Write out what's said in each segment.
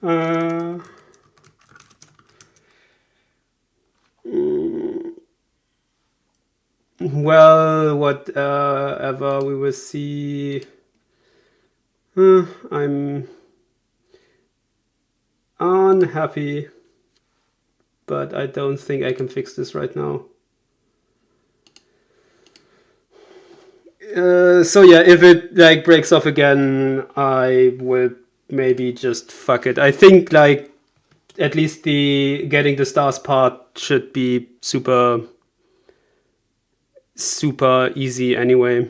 uh, well, whatever we will see. I'm unhappy, but I don't think I can fix this right now. So yeah, if it like breaks off again, I will maybe just fuck it. I think like at least the getting the stars part should be super easy anyway.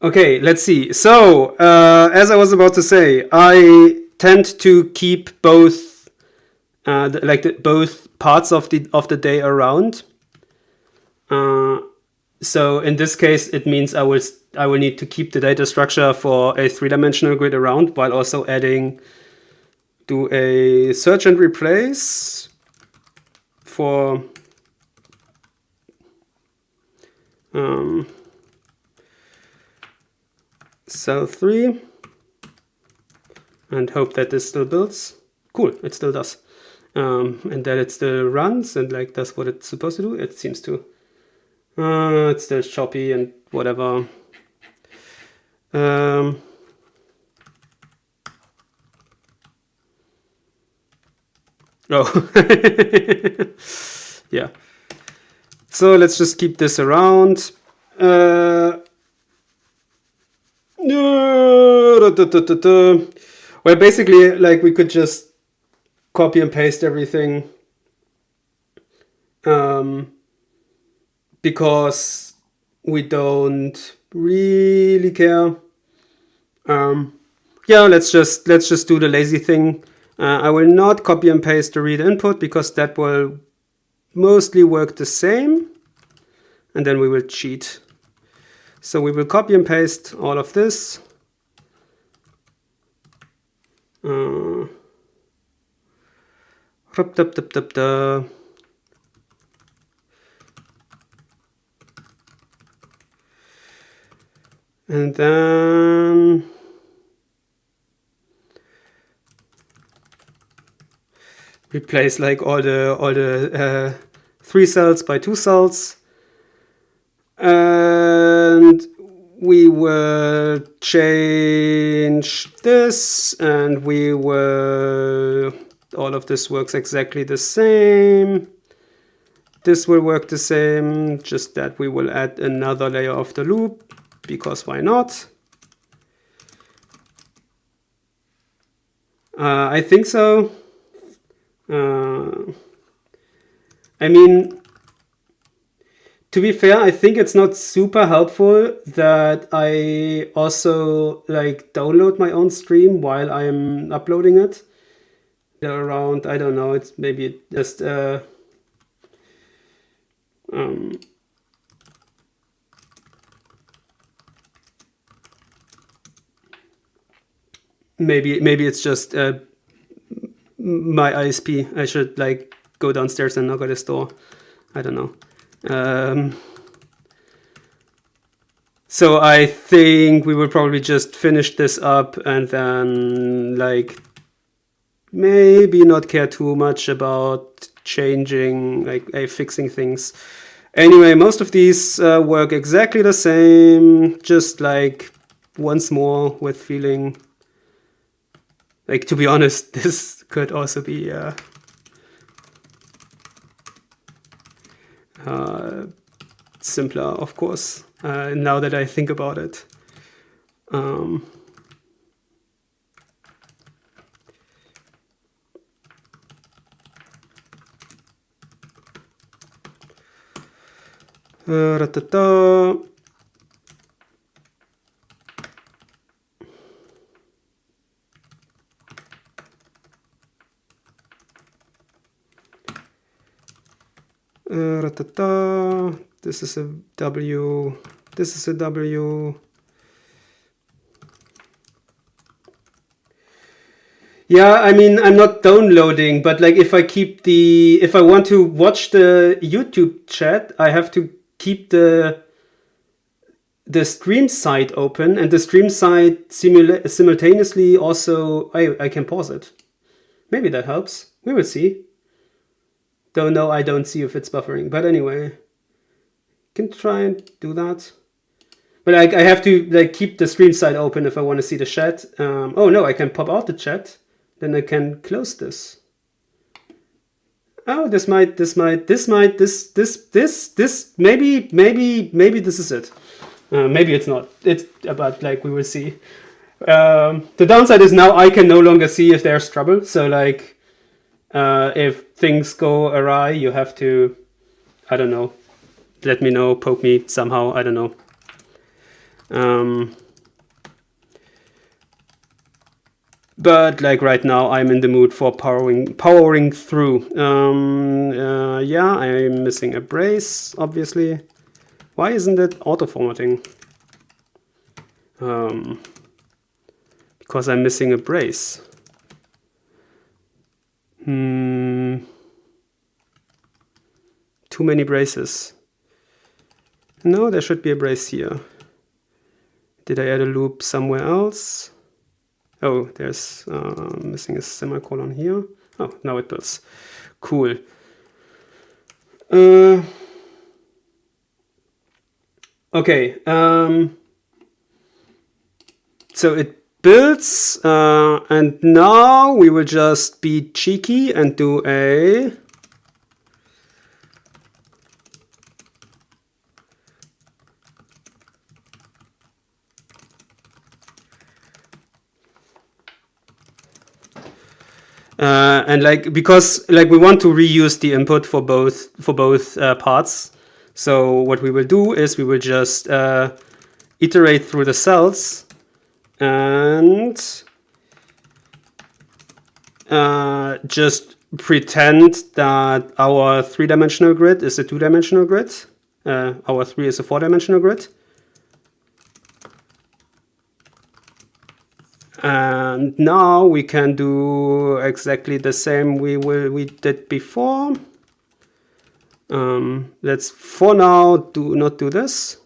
Okay, let's see. So as I was about to say, I tend to keep both both parts of the day around. So in this case, it means I will need to keep the data structure for a three-dimensional grid around while also do a search and replace for cell 3 and hope that this still builds. Cool, it still does. And that it still runs and like does what it's supposed to do. It seems to. It's still choppy and whatever. Oh. Yeah. So let's just keep this around. Well, basically, like we could just copy and paste everything. Because we don't really care. Yeah, let's just do the lazy thing. I will not copy and paste the read input because that will mostly work the same. And then we will cheat. So we will copy and paste all of this. And then replace like all the 3 cells by 2 cells. And we will change this and we will, all of this works exactly the same. This will work the same, just that we will add another layer of the loop, because why not? I think so. I mean, to be fair, I think it's not super helpful that I also like download my own stream while I'm uploading it. Around, I don't know, it's maybe just maybe it's just my ISP. I should like go downstairs and knock at his door. I don't know. So I think we will probably just finish this up and then like maybe not care too much about changing, like fixing things. Anyway, most of these work exactly the same, just like once more with feeling. Like, to be honest, this could also be simpler, of course, now that I think about it. This is a W. This is a W. Yeah, I mean, I'm not downloading, but like if I want to watch the YouTube chat, I have to keep the stream side open, and the stream side simultaneously also, I can pause it. Maybe that helps. We will see. Though no, I don't see if it's buffering. But anyway, can try and do that. But I have to like keep the stream side open if I want to see the chat. Oh no, I can pop out the chat. Then I can close this. Oh, maybe this is it. Maybe it's not. It's about like we will see. The downside is now I can no longer see if there's trouble. So like, if things go awry, you have to, I don't know, let me know, poke me somehow. I don't know. But like right now, I'm in the mood for powering through. Yeah, I'm missing a brace, obviously. Why isn't it auto-formatting? Because I'm missing a brace. Too many braces. No, there should be a brace here. Did I add a loop somewhere else? Oh, there's missing a semicolon here. Oh, now it builds. Cool. Okay. So it builds, and now we will just be cheeky and do a and like, because like we want to reuse the input for both parts. So what we will do is we will just iterate through the cells and just pretend that our 3-dimensional grid is a 2-dimensional grid. Our 3 is a 4-dimensional grid. And now we can do exactly the same we did before. Let's for now not do this.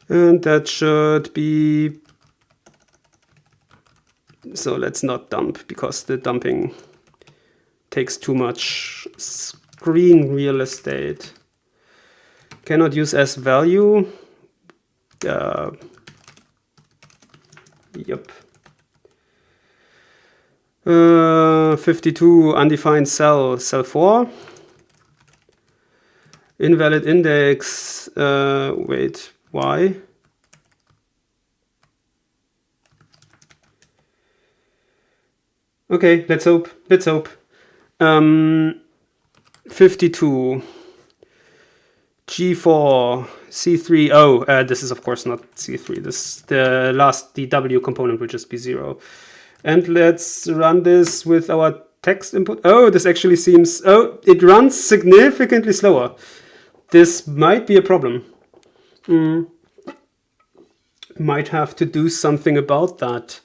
And that should be, so let's not dump, because the dumping takes too much screen real estate. Cannot use as value. Yep. 52 undefined cell 4. Invalid index. Wait, why? Okay, let's hope. 52. G4, C3, oh, this is of course not C3, the W component will just be 0. And let's run this with our text input. Oh, this actually seems, oh, it runs significantly slower. This might be a problem. Might have to do something about that.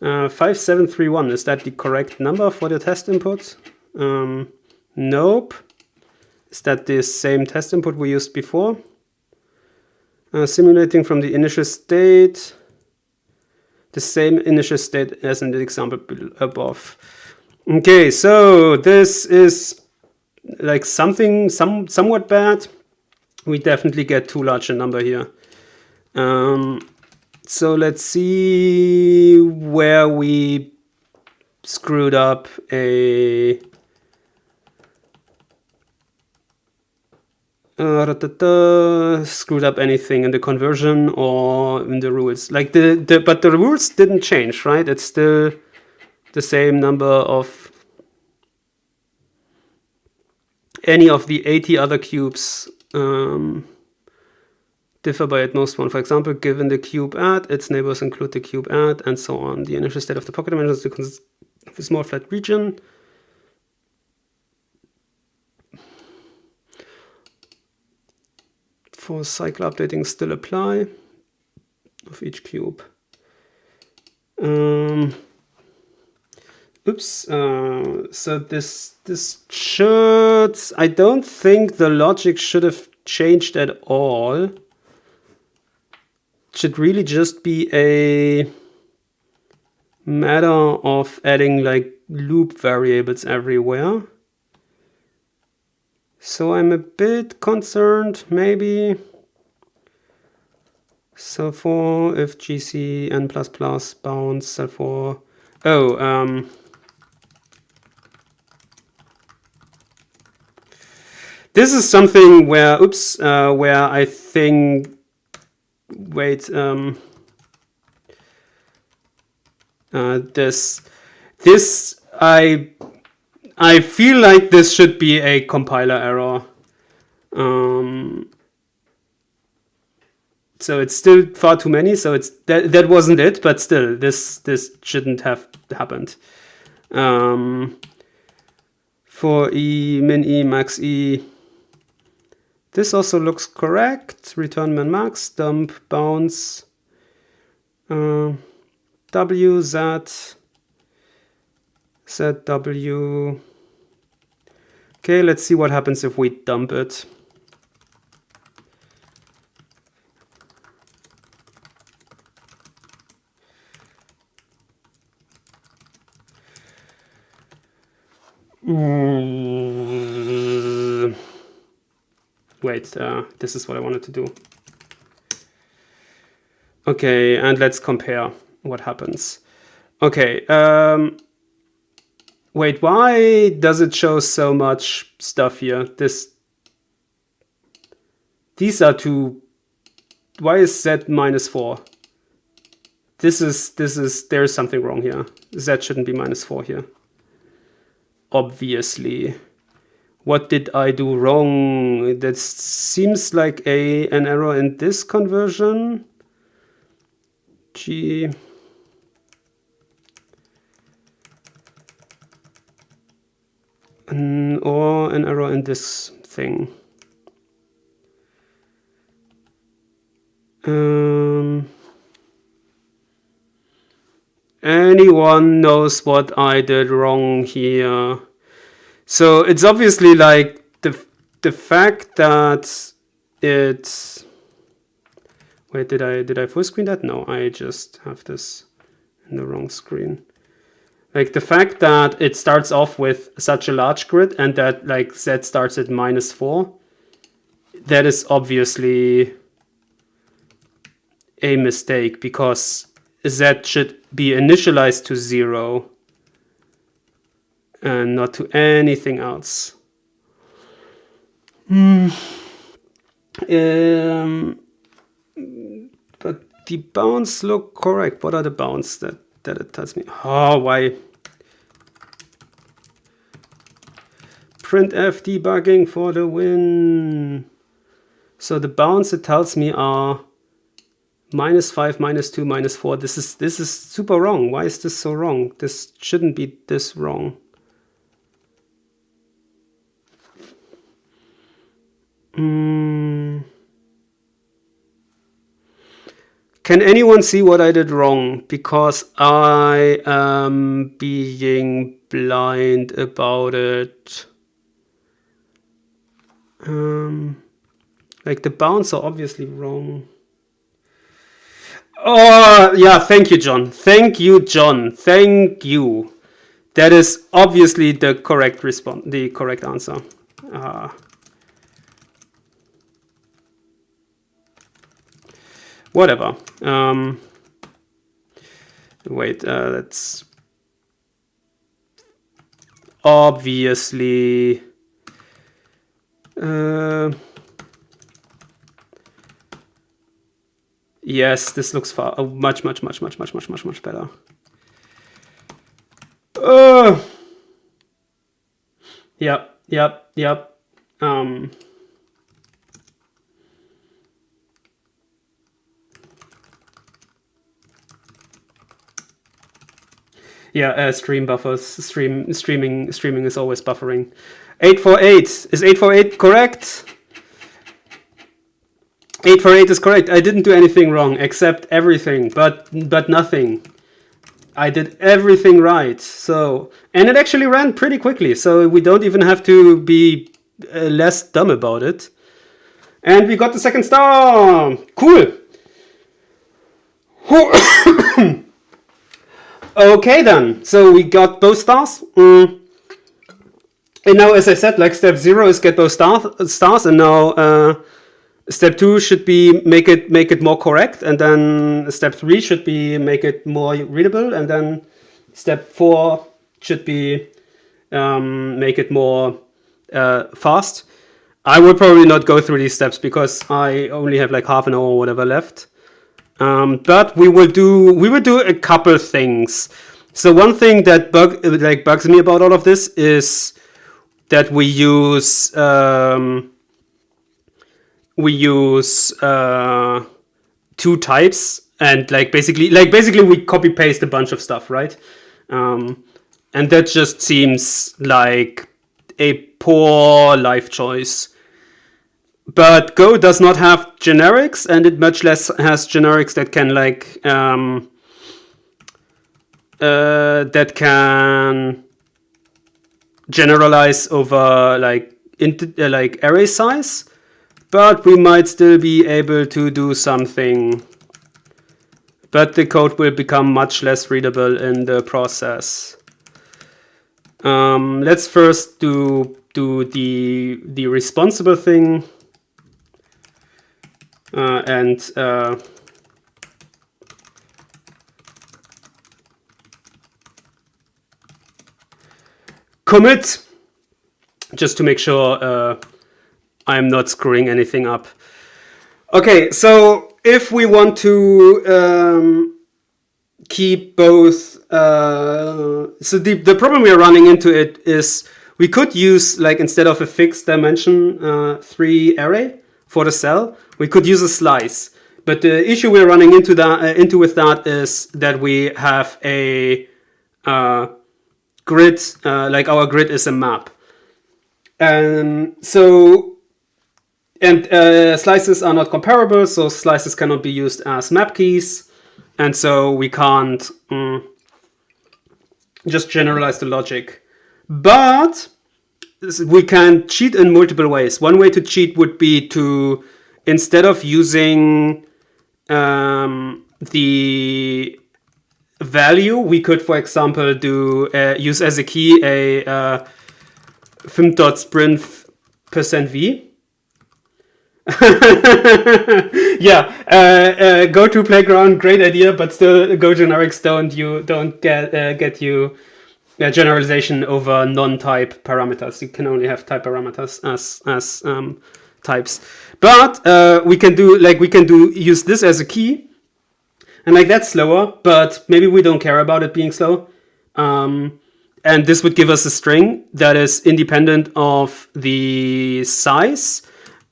5731, is that the correct number for the test input? Nope. Is that the same test input we used before? Simulating from the initial state. The same initial state as in the example above. Okay, so this is like something somewhat bad. We definitely get too large a number here. So let's see where we screwed up screwed up anything in the conversion or in the rules. Like but the rules didn't change, right? It's still the same number of any of the 80 other cubes differ by at most one. For example, given the cube add, its neighbors include the cube add, and so on. The initial state of the pocket dimension is the small flat region. for cycle updating still apply of each cube. Oops. So this should, I don't think the logic should have changed at all. It should really just be a matter of adding like loop variables everywhere. So I'm a bit concerned, maybe. So for if gc n++ bounds cell for, this is something where, where I think, I feel like this should be a compiler error. So it's still far too many. So it's that wasn't it, but still, this shouldn't have happened. For e, min e, max e. This also looks correct. Return min max, dump bounds, w, z, w. Okay, let's see what happens if we dump it. Wait, this is what I wanted to do. Okay, and let's compare what happens. Okay, wait, why does it show so much stuff here? These are two, why is Z -4? There's something wrong here. Z shouldn't be -4 here. Obviously. What did I do wrong? That seems like an error in this conversion. G. Or an error in this thing. Anyone knows what I did wrong here? So it's obviously like the fact that it. Wait, did I full screen that? No, I just have this in the wrong screen. Like the fact that it starts off with such a large grid and that like Z starts at -4, that is obviously a mistake because Z should be initialized to 0 and not to anything else. But the bounds look correct. What are the bounds that it tells me? Oh, why? Printf debugging for the win. So the bounds it tells me are -5, -2, -4. This is super wrong. Why is this so wrong? This shouldn't be this wrong. Can anyone see what I did wrong? Because I am being blind about it. Like the bounds are obviously wrong. Oh, yeah, thank you, John. Thank you, John. Thank you. That is obviously the correct response, the correct answer. Whatever. Wait, that's obviously yes, this looks far much better. Yep. Yeah, stream buffers. Streaming is always buffering. 848 is 848 correct? 8 for 8 is correct. I didn't do anything wrong except everything, but nothing. I did everything right. So, and it actually ran pretty quickly, so we don't even have to be less dumb about it. And we got the second star. Cool. Okay then. So we got both stars. And now, as I said, like step 0 is get both stars, and now step 2 should be make it more correct, and then step 3 should be make it more readable, and then step 4 should be make it more fast. I will probably not go through these steps because I only have like half an hour or whatever left. But we will do a couple things. So one thing that bugs me about all of this is that we use two types, and basically we copy paste a bunch of stuff, right? And that just seems like a poor life choice. But Go does not have generics, and it much less has generics that can generalize over like array size. But we might still be able to do something. But the code will become much less readable in the process. Let's first do the responsible thing. Commit, just to make sure I'm not screwing anything up. Okay, so if we want to keep both, so the problem we are running into it is we could use, like, instead of a fixed dimension 3 array for the cell, we could use a slice. But the issue we're running into with that is that we have a grid, like our grid is a map. And slices are not comparable, so slices cannot be used as map keys, and so we can't just generalize the logic. But we can cheat in multiple ways. One way to cheat would be to, instead of using the value, we could, for example, use as a key a fim.sprint %v. Yeah, go to playground, great idea, but still Go generics don't get you generalization over non-type parameters. You can only have type parameters as types. But we can use this as a key, and like that's slower, but maybe we don't care about it being slow. And this would give us a string that is independent of the size.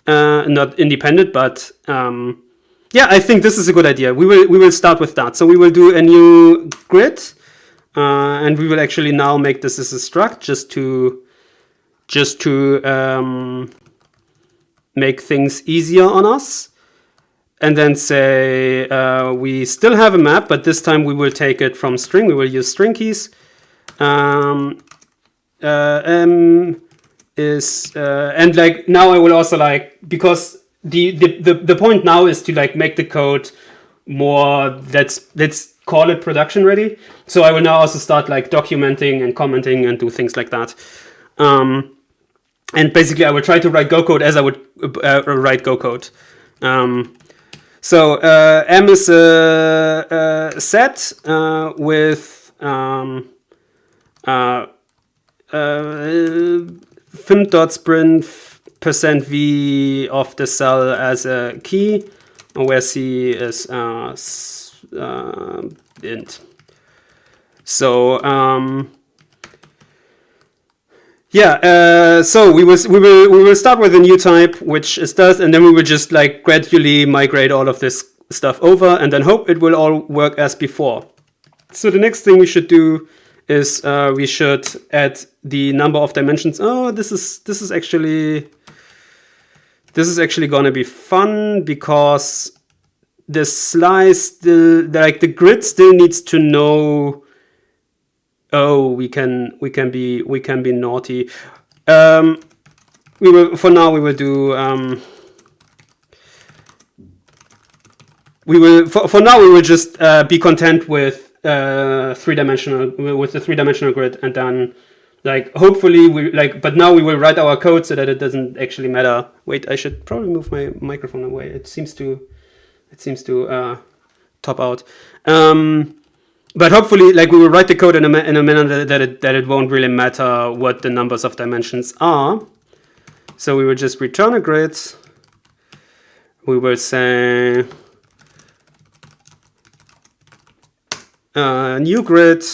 Not independent, but yeah, I think this is a good idea. We will start with that. So we will do a new grid, and we will actually now make this as a struct just to make things easier on us. And then say we still have a map, but this time we will take it from string. We will use string keys. And like now I will also because the point now is to make the code more, let's call it production ready. So I will now also start documenting and commenting and do things like that. And basically I will try to write Go code as I would write Go code. So M is a set with fim.sprint %v of the cell as a key, where C is int. So so we will start with a new type, which is does, and then we will just gradually migrate all of this stuff over, and then hope it will all work as before. So the next thing we should do is we should add the number of dimensions. Oh, this is actually This is actually going to be fun because the slice still, like the grid still needs to know. Oh, we can be naughty. We will, for now we will do for now we will just be content with the 3-dimensional grid, and then like hopefully but now we will write our code so that it doesn't actually matter. Wait, I should probably move my microphone away. It seems to top out. But hopefully, like, we will write the code in a manner that it won't really matter what the numbers of dimensions are. So we will just return a grid. We will say new grid.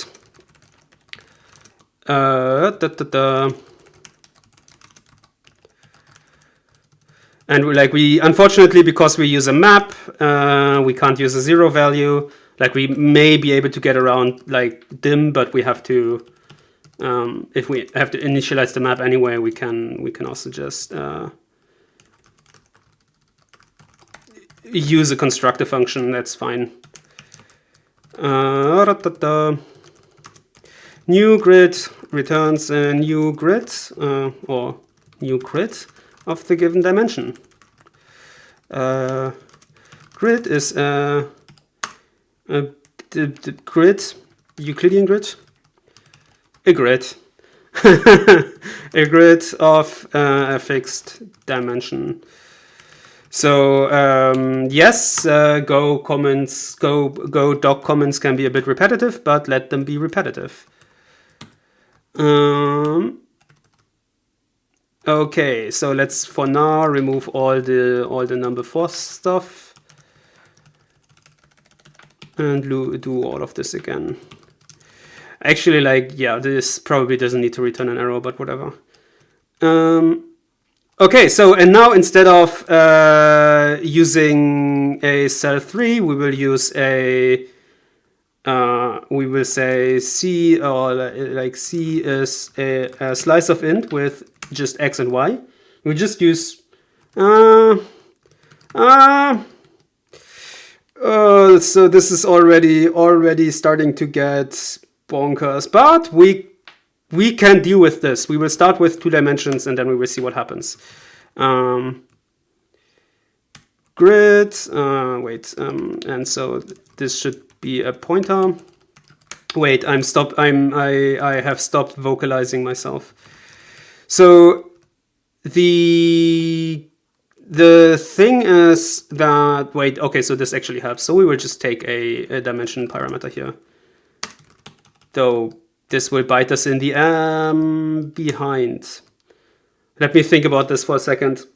And we unfortunately, because we use a map, we can't use a 0 value. Like, we may be able to get around like dim, but we have to if we have to initialize the map anyway, we can also just use a constructor function. That's fine. New grid returns a new grid or new grid of the given dimension. Grid is the grid, Euclidean grid, a grid, a grid of a fixed dimension. So yes, Go doc comments can be a bit repetitive, but let them be repetitive. Okay, so let's for now remove all the number 4 stuff and do all of this again. Actually, yeah, this probably doesn't need to return an error, but whatever. Okay, so and now instead of using a cell 3, we will use a we will say C, or like C is a slice of int with just x and y. We just use so this is already starting to get bonkers, but we can deal with this. We will start with 2 dimensions and then we will see what happens. Grid, and so this should be a pointer. Wait, I have stopped vocalizing myself. So the thing is that, wait, okay, so this actually helps. So we will just take a dimension parameter here. Though this will bite us in the behind. Let me think about this for a second.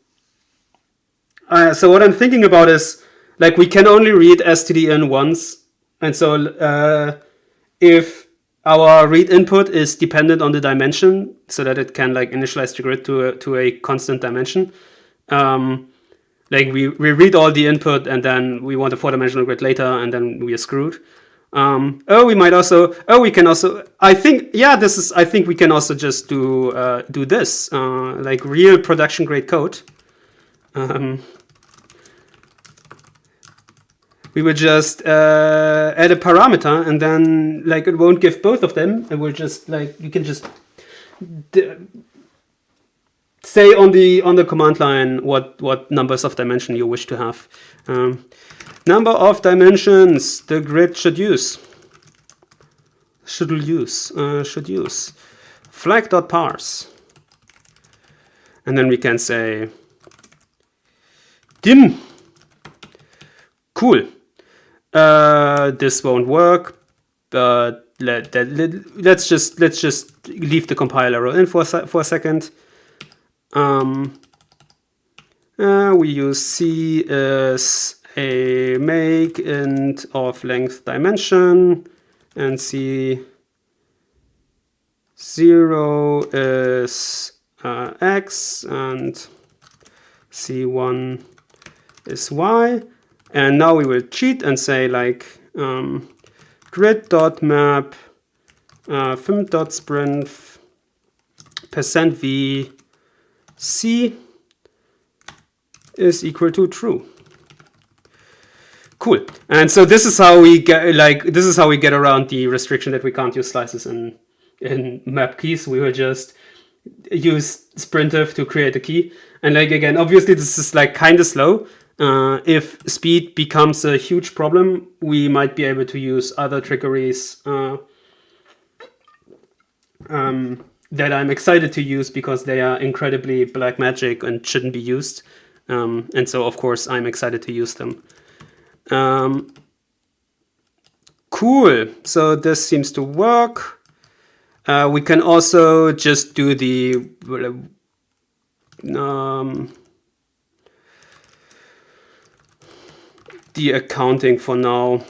So what I'm thinking about is, like, we can only read stdin once. And so if our read input is dependent on the dimension, so that it can like initialize the grid to a constant dimension, like we read all the input and then we want a 4-dimensional grid later and then we are screwed. We can also, I think we can also just do this, like real production grade code. We will just add a parameter, and then like it won't give both of them. It will just like, you can just say on the command line what numbers of dimension you wish to have. Number of dimensions the grid should use. Should use flag.parse, and then we can say dim. Cool. This won't work, but let's just leave the compiler in for a second. We use C as a make int of length dimension, and C0 is x and C1 is y. And now we will cheat and say like grid.map fim.sprint %v c is equal to true. Cool. And so this is how we get around the restriction that we can't use slices in map keys. We will just use sprintf to create a key. And like again, obviously this is like kind of slow. If speed becomes a huge problem, we might be able to use other trickeries that I'm excited to use because they are incredibly black magic and shouldn't be used. And so of course I'm excited to use them. Cool. So this seems to work. We can also just do the accounting for now.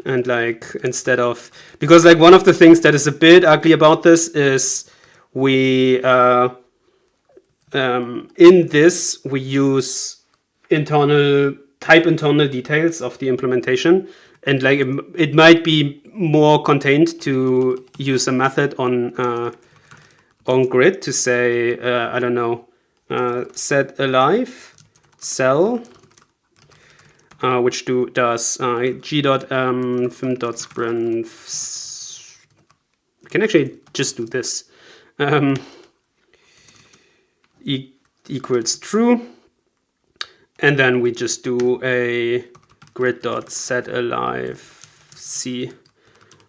And like instead of, because like one of the things that is a bit ugly about this is we in this we use internal details of the implementation, and like it might be more contained to use a method on grid to say I don't know, set alive cell, which does g.m.film.sprint. We can actually just do this. Equals true. And then we just do a grid.setAlive c.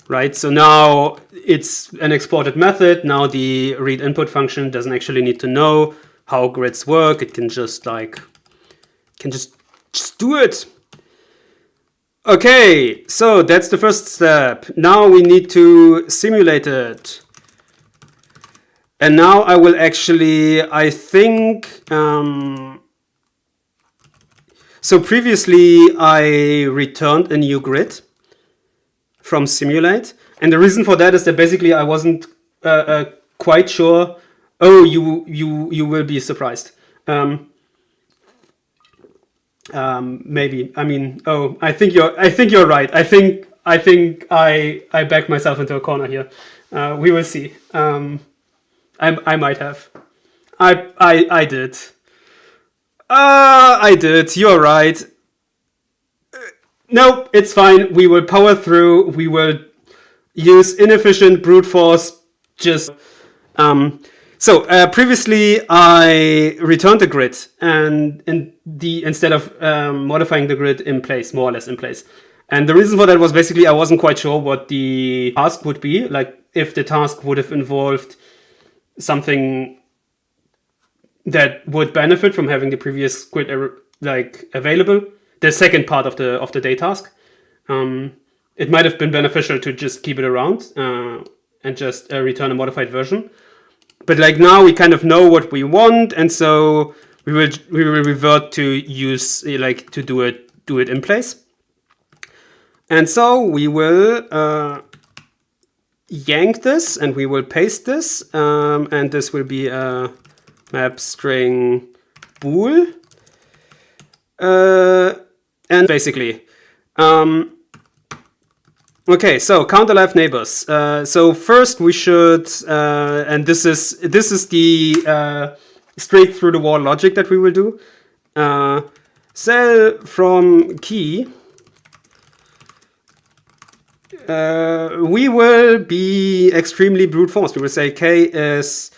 Right, so now it's an exported method. Now the read input function doesn't actually need to know how grids work. It can just just do it. Okay, so that's the first step. Now we need to simulate it. And now I will actually, I think, so previously I returned a new grid from simulate. And the reason for that is that basically I wasn't quite sure. Oh, you will be surprised. Maybe. I mean, oh, I think you're right. I think I backed myself into a corner here. We will see. I might have. I did. I did. You're right. No, it's fine. We will power through. We will use inefficient brute force. Just so previously I returned the grid and instead of modifying the grid in place, more or less in place. And the reason for that was basically I wasn't quite sure what the task would be. Like if the task would have involved something that would benefit from having the previous grid available, the second part of the day task. It might have been beneficial to just keep it around and just return a modified version. But like now we kind of know what we want, and so we will revert to use to do it in place. And so we will yank this and we will paste this, and this will be a map string bool, and basically okay, so count alive neighbors. So first we should, and this is the straight through the wall logic that we will do. Cell from key. We will be extremely brute force. We will say k is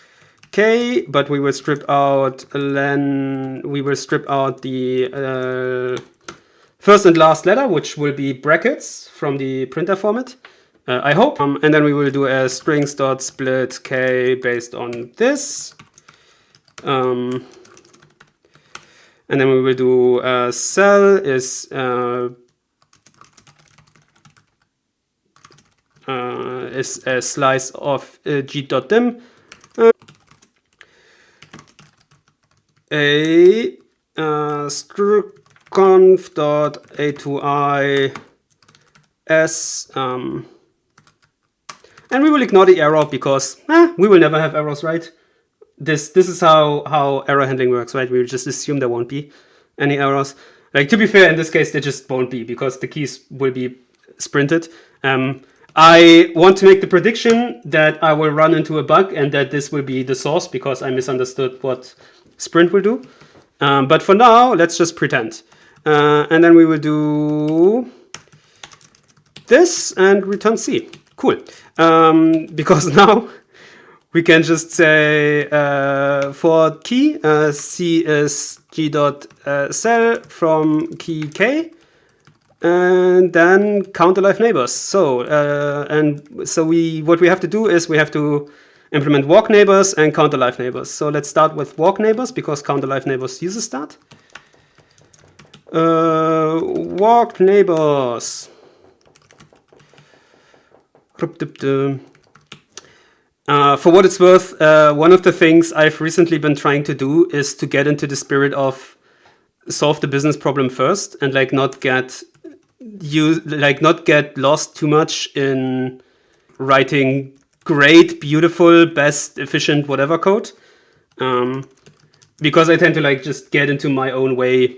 k, but we will strip out len. We will strip out the first and last letter, which will be brackets from the printer format, I hope. And then we will do a strings.split k based on this. And then we will do cell is a slice of g.dim. A conf.a2i s, and we will ignore the error because we will never have errors, right? This is how error handling works, right? We will just assume there won't be any errors. Like, to be fair, in this case there just won't be because the keys will be sprinted. I want to make the prediction that I will run into a bug and that this will be the source because I misunderstood what sprint will do. But for now, let's just pretend. And then we will do this and return C. Cool. Because now we can just say for key, C is g.cell from key k, and then count the live neighbors. So what we have to do is we have to implement walk neighbors and count the live neighbors. So let's start with walk neighbors because count the live neighbors uses that. Walk neighbors. For what it's worth, one of the things I've recently been trying to do is to get into the spirit of solve the business problem first and like not get lost too much in writing great, beautiful, best, efficient, whatever code. Because I tend to like just get into my own way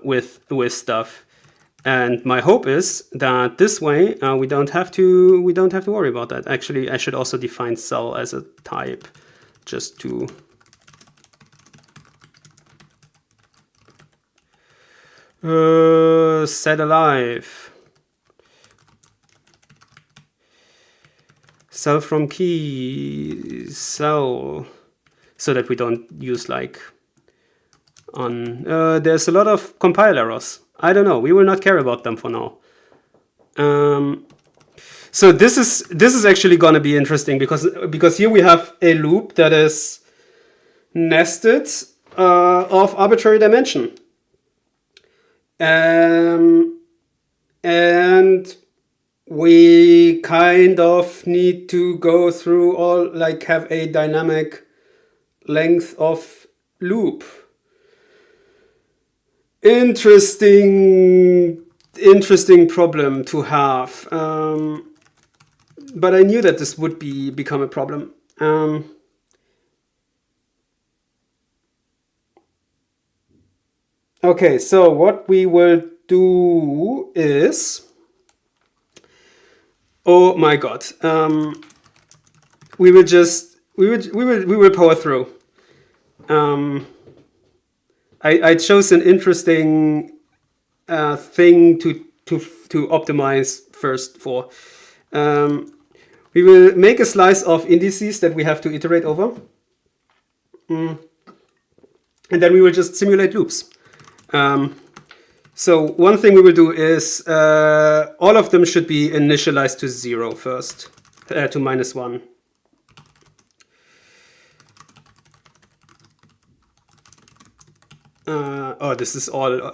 with stuff. And my hope is that this way we don't have to worry about that. Actually, I should also define cell as a type, just to set alive cell from key cell, so that we don't use like on. There's a lot of compile errors. I don't know. We will not care about them for now. So this is actually gonna be interesting because here we have a loop that is nested of arbitrary dimension, and we kind of need to go through all like have a dynamic length of loop. Interesting problem to have, but I knew that this would become a problem. Okay, so what we will do is, oh my god, we will power through. I chose an interesting thing to optimize first for. We will make a slice of indices that we have to iterate over. And then we will just simulate loops. So one thing we will do is all of them should be initialized to 0 first, to -1. Oh, this is all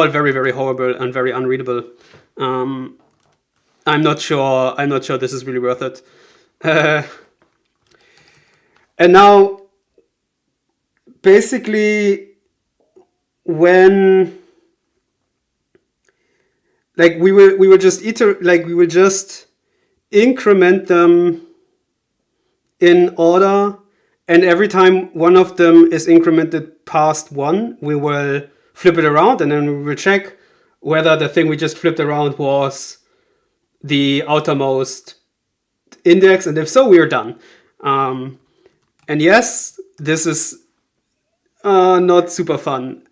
very, very horrible and very unreadable. I'm not sure this is really worth it. And now, basically, when like we will just increment them in order. And every time one of them is incremented past 1, we will flip it around, and then we will check whether the thing we just flipped around was the outermost index, and if so, we are done. And yes, this is not super fun,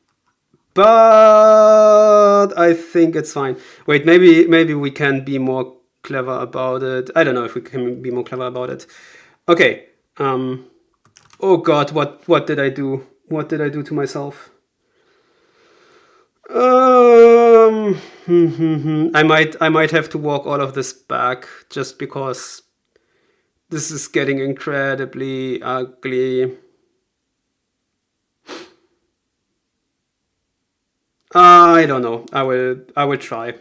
but I think it's fine. Wait, maybe we can be more clever about it. I don't know if we can be more clever about it. Okay. Oh god, what did I do? What did I do to myself? I might have to walk all of this back just because this is getting incredibly ugly. I don't know. I will try.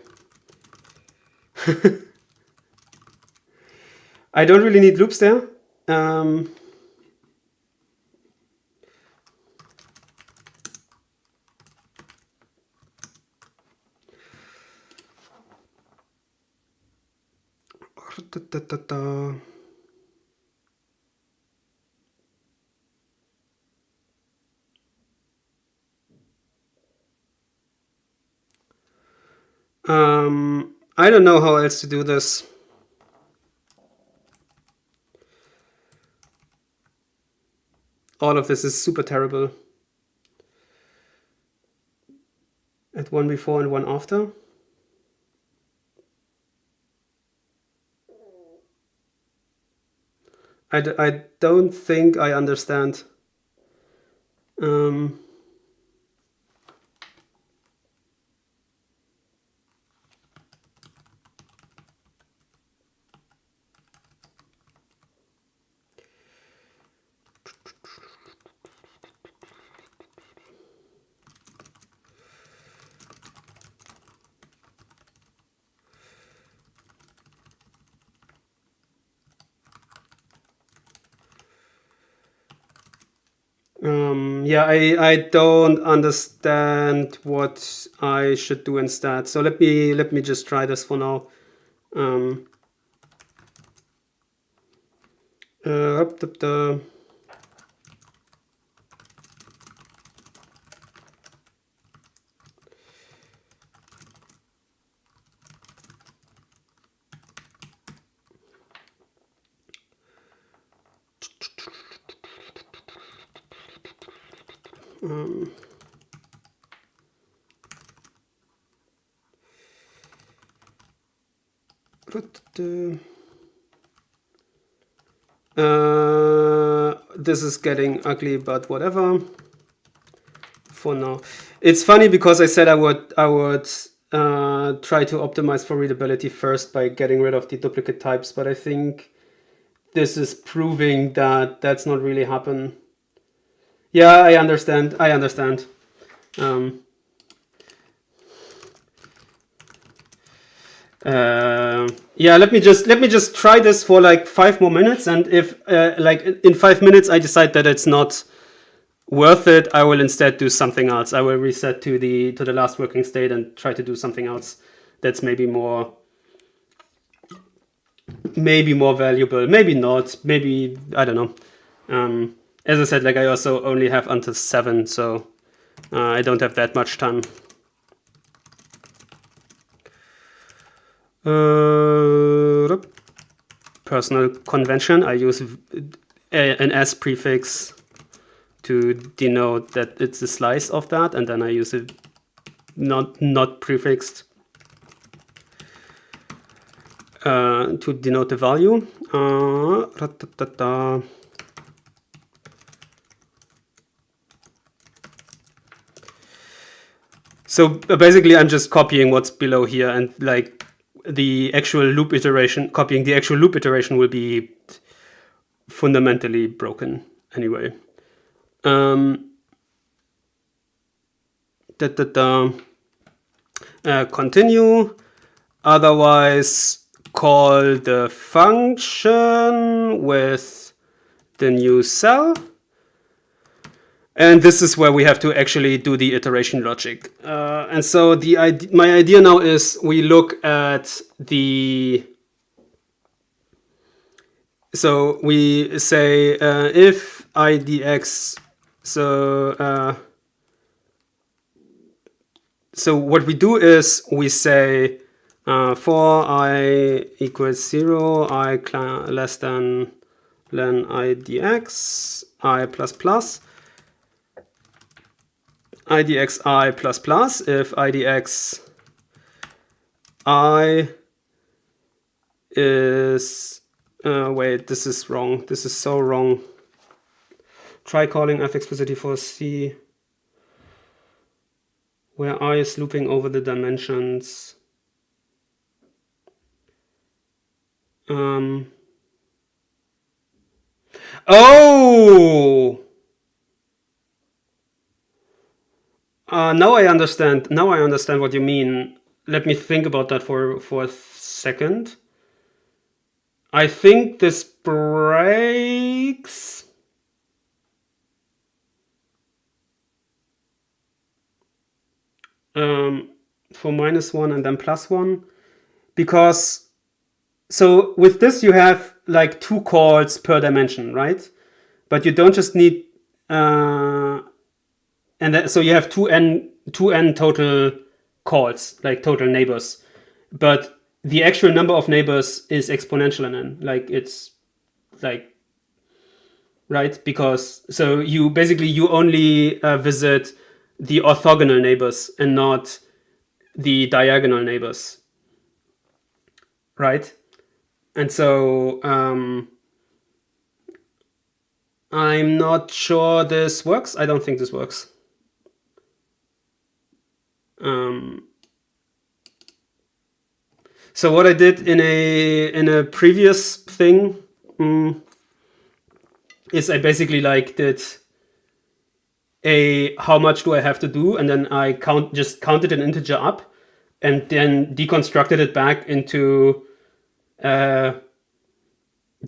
I don't really need loops there. I don't know how else to do this. All of this is super terrible. at one before and one after. I don't think I understand. Yeah, I don't understand what I should do instead. So let me just try this for now. Up the this is getting ugly, but whatever. For now, it's funny because I said I would try to optimize for readability first by getting rid of the duplicate types, but I think this is proving that that's not really happen. Yeah, I understand. Yeah, let me just try this for like 5 more minutes, and if like in 5 minutes I decide that it's not worth it, I will instead do something else. I will reset to the last working state and try to do something else that's maybe more valuable, maybe not, maybe I don't know. As I said, like I also only have until 7, so I don't have that much time. Personal convention, I use an S prefix to denote that it's a slice of that, and then I use it not prefixed to denote the value. So basically I'm just copying what's below here, and like the actual loop iteration, copying the actual loop iteration will be fundamentally broken anyway. Continue, otherwise call the function with the new cell. And this is where we have to actually do the iteration logic. And so my idea now is we look at the... So we say if idx... So what we do is we say for I equals 0, I less than idx, I plus plus, idx I plus plus, if idx I is... wait, this is wrong. This is so wrong. Try calling f explicitly for C, where I is looping over the dimensions. Oh! Now I understand. Now I understand what you mean. Let me think about that for a second. I think this breaks. For -1 and then +1, because so with this you have like 2 calls per dimension, right? But you don't just need and so you have 2n total calls, like total neighbors, but the actual number of neighbors is exponential in n, like it's like, right? Because so you basically you only visit the orthogonal neighbors and not the diagonal neighbors, right? And so I'm not sure this works. I don't think this works. So what I did in a previous thing is I basically like did how much do I have to do, and then I just counted an integer up, and then deconstructed it back into the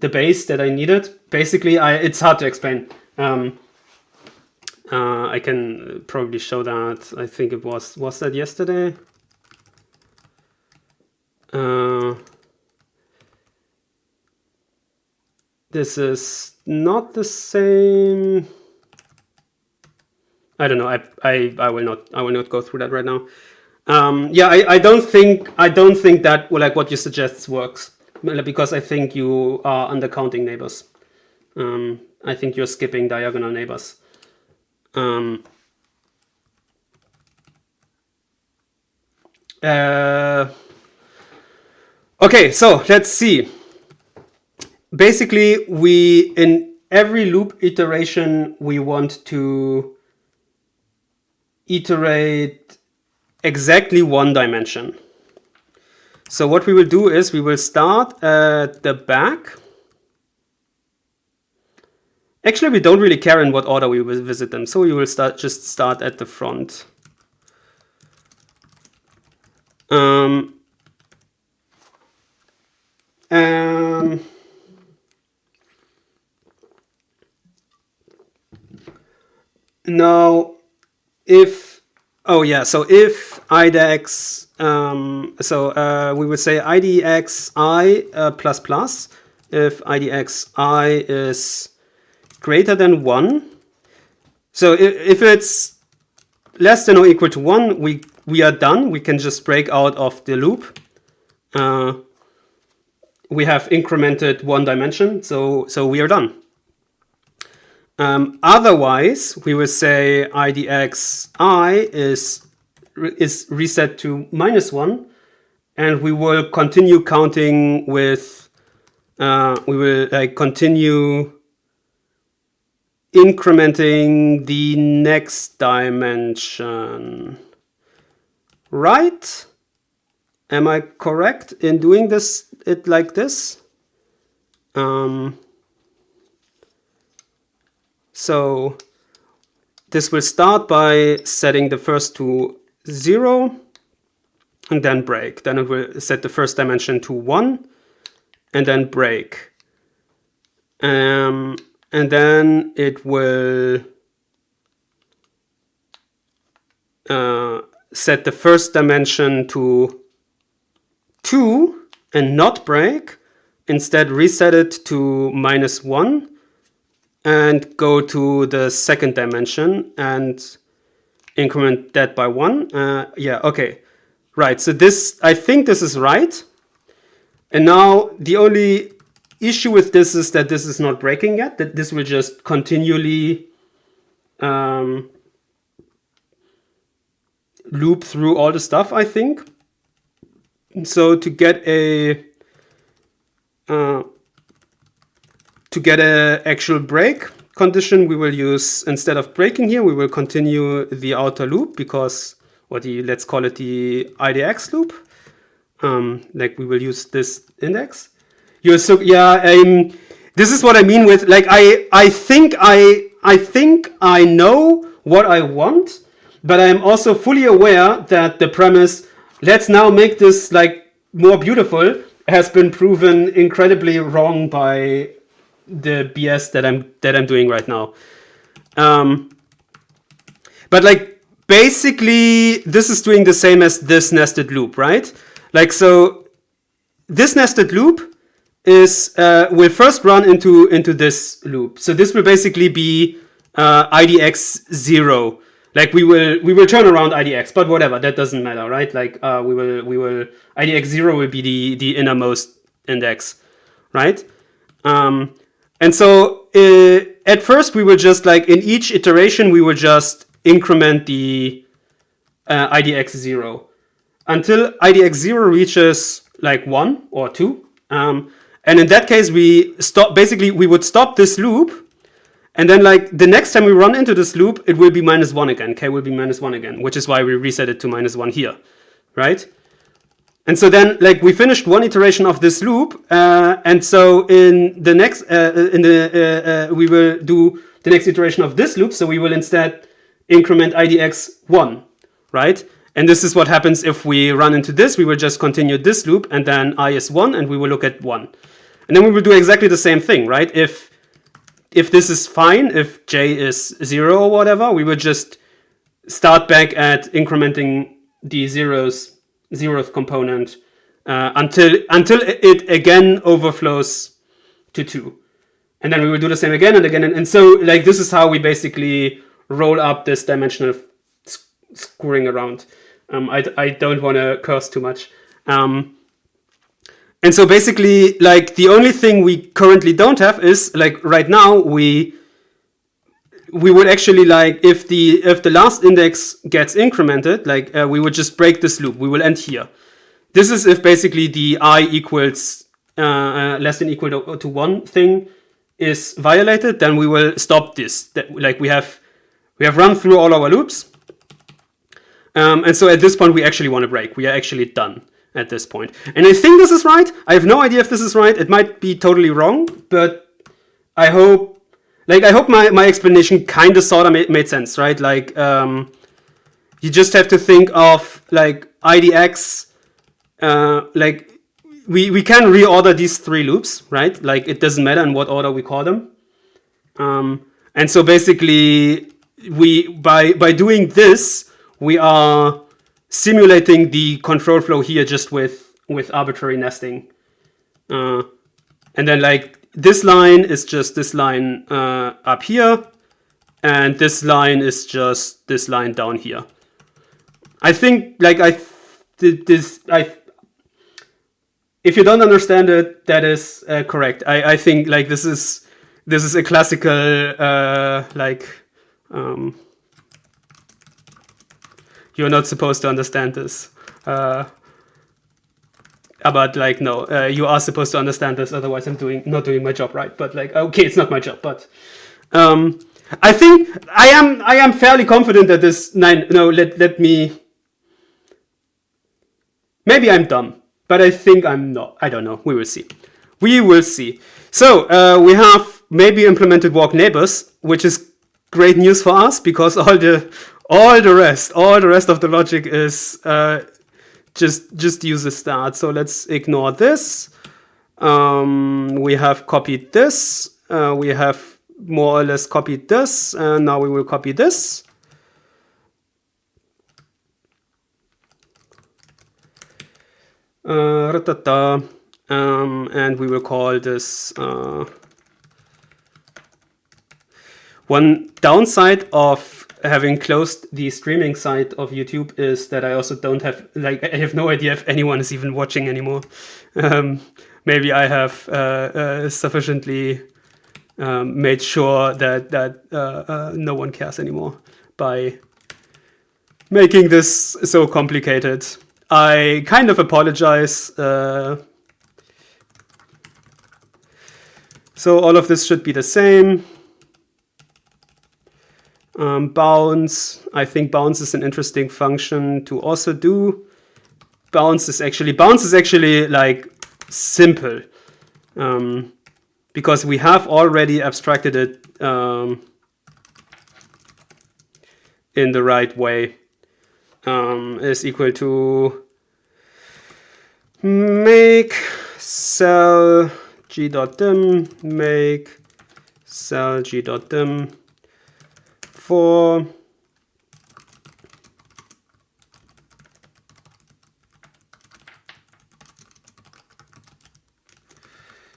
base that I needed. Basically, it's hard to explain. I can probably show that. I think it was that yesterday? This is not the same. I don't know. I will not go through that right now. Yeah, I don't think that like what you suggest works, because I think you are undercounting neighbors. I think you're skipping diagonal neighbors. Okay, so let's see. Basically, in every loop iteration, we want to iterate exactly one dimension. So what we will do is we will start at the back. Actually, we don't really care in what order we will visit them, so we will just start at the front. Now, if IDX, we would say IDX I plus plus, if IDX I is greater than 1. So if it's less than or equal to 1, we are done. We can just break out of the loop. We have incremented one dimension, so we are done. Otherwise, we will say IDX I is reset to -1, and we will continue counting with. We will continue incrementing the next dimension. Right? Am I correct in doing it like this? So this will start by setting the first to 0 and then break. Then it will set the first dimension to 1 and then break. And then it will set the first dimension to 2 and not break. Instead, reset it to -1 and go to the second dimension and increment that by 1. Yeah, okay. Right, so I think this is right. And now the only issue with this is that this is not breaking yet, that this will just continually loop through all the stuff, I think. So to get a actual break condition, we will use, instead of breaking here, we will continue the outer loop, because, let's call it the IDX loop. Like we will use this index. This is what I mean with, like, I think I know what I want, but I'm also fully aware that the premise, let's now make this like more beautiful, has been proven incredibly wrong by the BS that I'm doing right now. But like basically this is doing the same as this nested loop, right? Like, so this nested loop is will first run into this loop. So this will basically be IDX 0. Like we will turn around IDX, but whatever, that doesn't matter, right? Like we will IDX 0 will be the innermost index, right? And so at first we will just, like, in each iteration we will just increment the IDX 0 until IDX 0 reaches like 1 or 2. And in that case, we would stop this loop. And then like the next time we run into this loop, it will be -1 again. K will be -1 again, which is why we reset it to -1 here, right? And so then like we finished one iteration of this loop. And so in the next, we will do the next iteration of this loop. So we will instead increment IDX 1, right? And this is what happens if we run into this. We will just continue this loop, and then I is 1, and we will look at 1. And then we will do exactly the same thing, right? If this is fine, if j is 0 or whatever, we will just start back at incrementing the zeroth component until it again overflows to 2. And then we will do the same again and again. And so like this is how we basically roll up this dimensional screwing around. I don't want to curse too much. And so basically, like the only thing we currently don't have is like right now we would actually like if the last index gets incremented, like we would just break this loop. We will end here. This is if basically the I equals less than equal to 1 thing is violated, then we will stop this. Like we have run through all our loops. And so at this point, we actually want to break. We are actually done at this point. And I think this is right. I have no idea if this is right. It might be totally wrong, but I hope my explanation kind of sort of made sense, right? Like, you just have to think of like IDX, like we can reorder these 3 loops, right? Like it doesn't matter in what order we call them. And so basically by doing this, we are simulating the control flow here just with arbitrary nesting. And then like this line is just this line up here, and this line is just this line down here. I think like if you don't understand it, that is correct. I think like this is a classical you're not supposed to understand this. But like no, you are supposed to understand this. Otherwise, I'm not doing my job right. But like okay, it's not my job. But I think I am fairly confident that this 9. No, let me. Maybe I'm dumb, but I think I'm not. I don't know. We will see. We will see. So we have maybe implemented walk neighbors, which is great news for us because all the rest of the logic is just use a start. So let's ignore this. We have copied this. We have more or less copied this, and now we will copy this. And we will call this one downside of having closed the streaming side of YouTube is that I also don't have, like, I have no idea if anyone is even watching anymore. Maybe I have sufficiently made sure that no one cares anymore by making this so complicated. I kind of apologize. So all of this should be the same. Bounce. I think bounce is an interesting function to also do. Bounce is actually like simple because we have already abstracted it in the right way. Is equal to make cell g.dim make cell g.dim for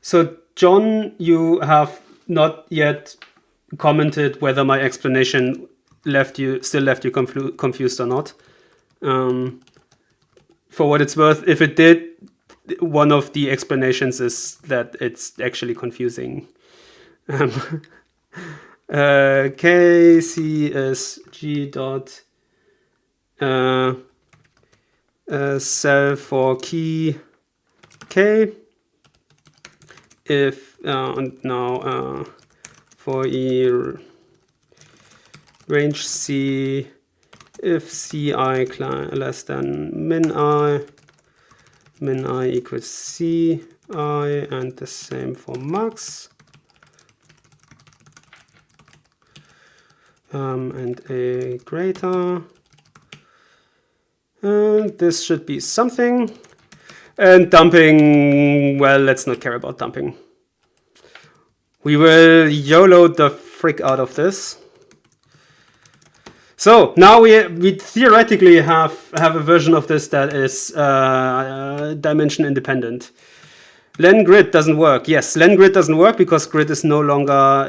so John, you have not yet commented whether my explanation still left you confused or not. For what it's worth, if it did, one of the explanations is that it's actually confusing. KC is G dot cell for key K. If and now for E range C, if Ci less than min I equals Ci, and the same for max. And a greater. And this should be something. And dumping, well, let's not care about dumping. We will YOLO the frick out of this. So now we theoretically have a version of this that is dimension independent. Len grid doesn't work. Yes, len grid doesn't work because grid is no longer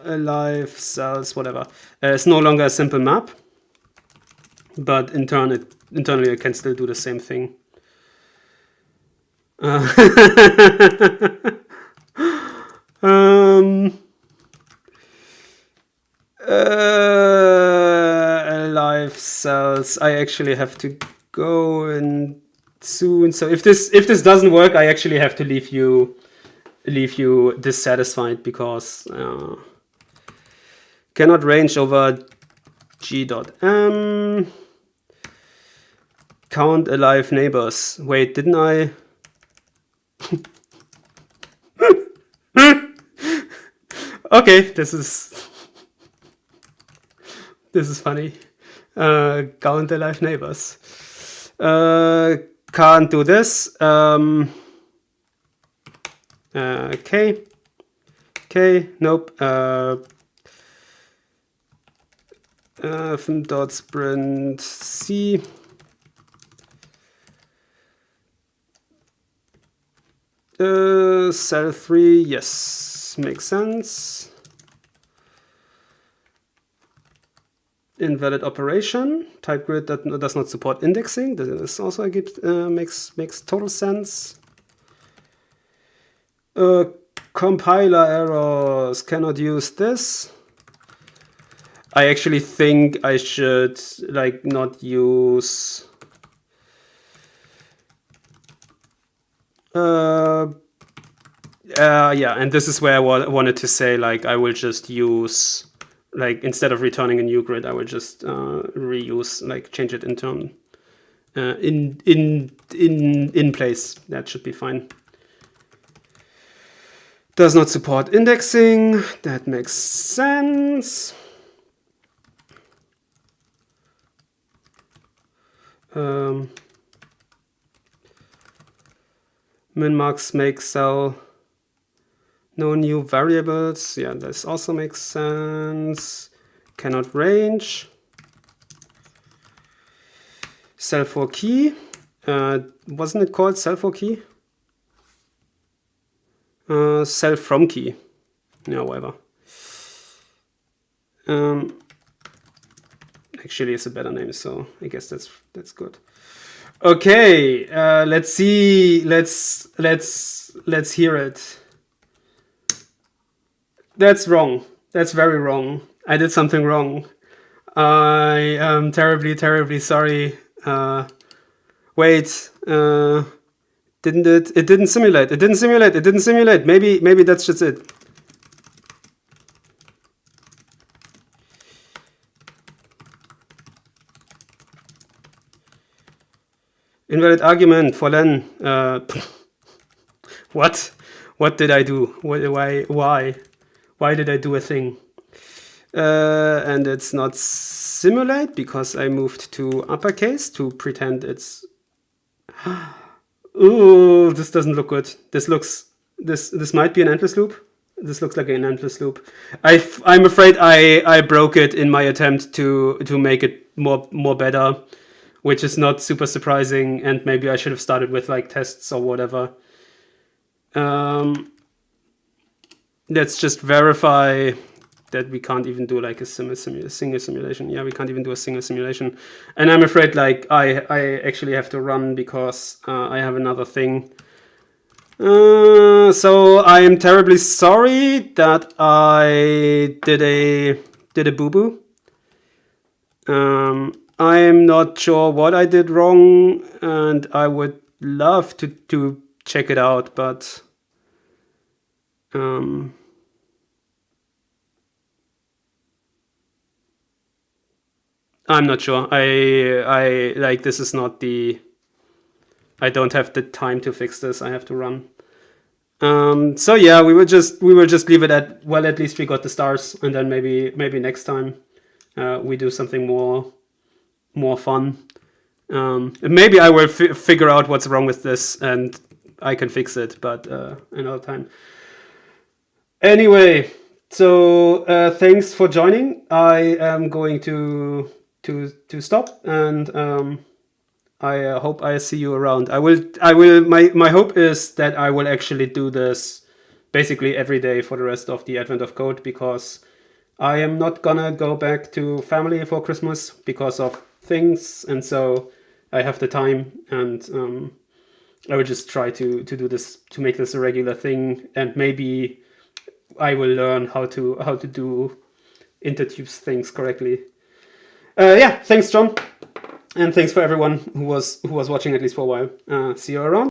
alive cells, whatever. It's no longer a simple map, but internally it can still do the same thing. Alive cells. I actually have to go in soon. So if this doesn't work, I actually have to leave you dissatisfied because cannot range over g.m. Count alive neighbors. Wait, didn't I? Okay, this is funny. Count alive neighbors. Can't do this. K, nope. Dot sprint C. Cell 3, yes, makes sense. Invalid operation. Type grid that does not support indexing. This also makes total sense. Compiler errors, cannot use this. I actually think I should like not use yeah, and this is where I wanted to say, like, I will just use, like, instead of returning a new grid, I will just reuse, like, change it in place. That should be fine. Does not support indexing. That makes sense. Min-max make cell. No new variables. Yeah, this also makes sense. Cannot range. Cell for key. Wasn't it called cell for key? Cell from key. Yeah, whatever. Actually, it's a better name, so I guess that's good. Okay, let's see. Let's hear it. That's wrong. That's very wrong. I did something wrong. I am terribly, terribly sorry. Wait. Didn't it? It didn't simulate. It didn't simulate. It didn't simulate. Maybe that's just it. Invalid argument for len. What? What did I do? Why did I do a thing? And it's not simulate because I moved to uppercase to pretend it's. Ooh, this doesn't look good. This might be an endless loop. This looks like an endless loop. I'm afraid I broke it in my attempt to make it more better, which is not super surprising. And maybe I should have started with like tests or whatever. Let's just verify we can't even do like a single simulation. Yeah, we can't even do a single simulation. And I'm afraid like I actually have to run because I have another thing. So I am terribly sorry that I did a boo-boo. I'm not sure what I did wrong, and I would love to check it out, but I'm not sure. I like, this is not the, I don't have the time to fix this. I have to run. So yeah, we will just leave it at, well, at least we got the stars, and then maybe next time we do something more fun. Maybe I will figure out what's wrong with this and I can fix it, but another time. Anyway, so thanks for joining. I am going to stop, and I hope I see you around. I will. My hope is that I will actually do this basically every day for the rest of the Advent of Code, because I am not gonna go back to family for Christmas because of things, and so I have the time, and I will just try to do this, to make this a regular thing, and maybe I will learn how to do intertubes things correctly. Yeah, thanks, John, and thanks for everyone who was watching, at least for a while. See you around.